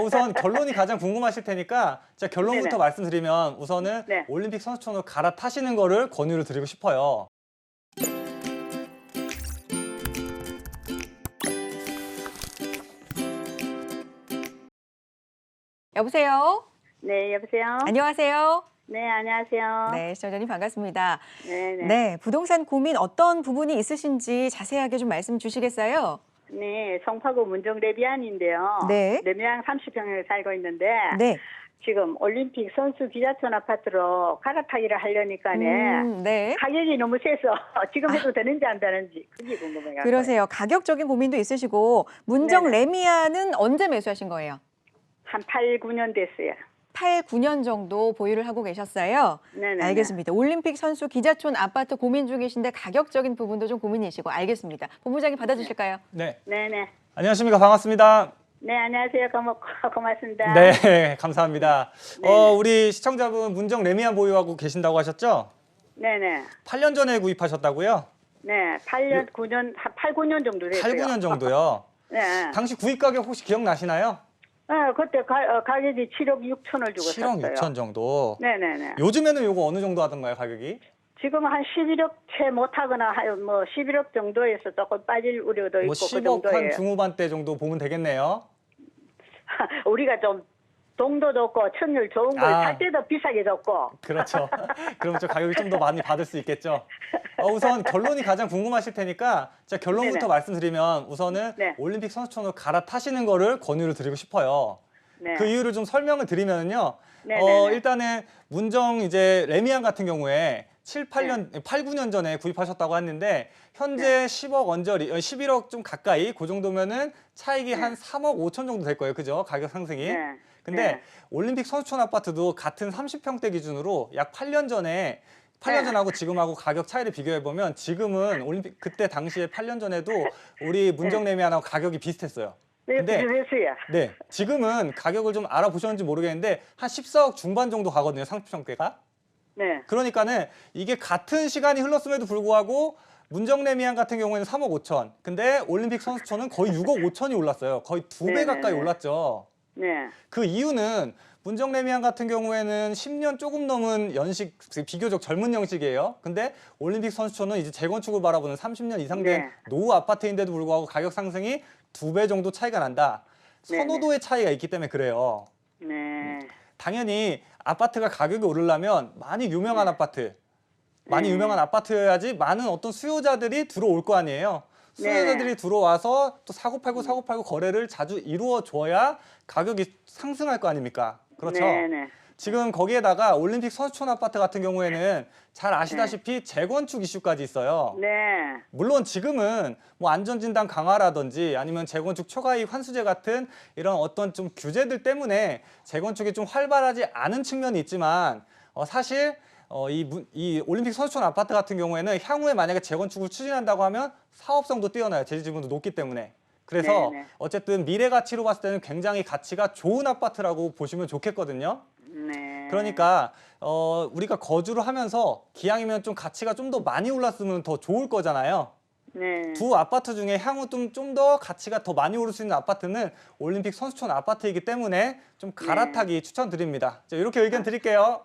우선 결론이 가장 궁금하실 테니까 제가 결론부터 네네. 말씀드리면 우선은 네. 올림픽 선수촌으로 갈아타시는 거를 권유를 드리고 싶어요. 여보세요? 네, 여보세요? 안녕하세요? 네, 안녕하세요. 네, 시청자님 반갑습니다. 네네. 네, 부동산 고민 어떤 부분이 있으신지 자세하게 좀 말씀 주시겠어요? 네, 성파구 문정 레비안인데요. 네. 레미안 30평에 살고 있는데 네. 지금 올림픽 선수 기자촌 아파트로 갈아타기를 하려니까네 네. 가격이 너무 세서 지금 해도 되는지 안 되는지 그게 궁금해요. 그러세요. 가격적인 고민도 있으시고 문정 네네. 레미안은 언제 매수하신 거예요? 한 8, 9년 됐어요. 8, 9년 정도 보유를 하고 계셨어요. 네네. 알겠습니다. 올림픽 선수 기자촌 아파트 고민 중이신데 가격적인 부분도 좀 고민이시고 알겠습니다. 본부장님 받아주실까요? 네. 네네. 안녕하십니까. 반갑습니다. 네, 안녕하세요. 고맙습니다. 네, 감사합니다. 네네. 우리 시청자분 문정 레미안 보유하고 계신다고 하셨죠? 네네. 8년 전에 구입하셨다고요? 네, 8년, 9년, 한 8, 9년 정도 됐어요. 8, 9년 정도요. 네. 당시 구입 가격 혹시 기억나시나요? 그때 가격이 7억 6천을 주고 7억 샀어요. 6천 정도. 네네네. 요즘에는 요거 어느 정도 하던가요, 가격이? 지금 한 11억 채 못하거나 뭐 11억 정도에서 조금 빠질 우려도 있고 뭐 그 10억 정도예요. 한 중후반대 정도 보면 되겠네요. 우리가 좀 동도 좋고 청률 좋은 걸 살 때도 비싸게 줬고. 그렇죠. 그럼 저 가격이 좀 더 많이 받을 수 있겠죠. 우선 결론이 가장 궁금하실 테니까 제가 결론부터 네네. 말씀드리면 우선은 네. 올림픽 선수촌으로 갈아타시는 거를 권유를 드리고 싶어요. 네. 그 이유를 좀 설명을 드리면요. 네네네. 일단은 문정 이제 레미안 같은 경우에 7, 네. 8년, 8, 9년 전에 구입하셨다고 했는데 현재 10억 언저리, 11억 좀 가까이 그 정도면은 차익이 한 3억 5천 정도 될 거예요. 그죠? 가격 상승이. 네. 근데 네. 올림픽 선수촌 아파트도 같은 30평대 기준으로 약 8년 전에 8년 전하고 지금하고 가격 차이를 비교해 보면 지금은 올림픽 그때 당시에 8년 전에도 우리 문정 레미안하고 가격이 비슷했어요. 근데 비슷했어요. 네, 지금은 가격을 좀 알아보셨는지 모르겠는데 한 14억 중반 정도 가거든요. 30평대가. 네. 그러니까는 이게 같은 시간이 흘렀음에도 불구하고 문정 레미안 같은 경우에는 3억 5천. 근데 올림픽 선수촌은 거의 6억 5천이 올랐어요. 거의 2배 가까이 네네네. 올랐죠. 네. 그 이유는 문정 레미안 같은 경우에는 10년 조금 넘은 연식, 비교적 젊은 연식이에요. 근데 올림픽 선수촌은 이제 재건축을 바라보는 30년 이상 된 네. 노후 아파트인데도 불구하고 가격 상승이 2배 정도 차이가 난다. 네네. 선호도의 차이가 있기 때문에 그래요. 네. 당연히 아파트가 가격이 오르려면 많이 유명한 아파트, 많이 유명한 아파트여야지 많은 어떤 수요자들이 들어올 거 아니에요. 수요자들이 들어와서 또 사고 팔고 거래를 자주 이루어 줘야 가격이 상승할 거 아닙니까? 그렇죠? 네네. 지금 거기에다가 올림픽 선수촌 아파트 같은 경우에는 잘 아시다시피 재건축 이슈까지 있어요. 네. 물론 지금은 뭐 안전진단 강화라든지 아니면 재건축 초과이익 환수제 같은 이런 어떤 좀 규제들 때문에 재건축이 좀 활발하지 않은 측면이 있지만 사실 이 올림픽 선수촌 아파트 같은 경우에는 향후에 만약에 재건축을 추진한다고 하면 사업성도 뛰어나요. 재질 지분도 높기 때문에. 그래서 네네. 어쨌든 미래 가치로 봤을 때는 굉장히 가치가 좋은 아파트라고 보시면 좋겠거든요. 네. 그러니까 우리가 거주를 하면서 기왕이면 좀 가치가 좀 더 많이 올랐으면 더 좋을 거잖아요. 네. 두 아파트 중에 향후 좀 더 가치가 더 많이 오를 수 있는 아파트는 올림픽 선수촌 아파트이기 때문에 좀 갈아타기 추천드립니다. 자, 이렇게 의견 드릴게요.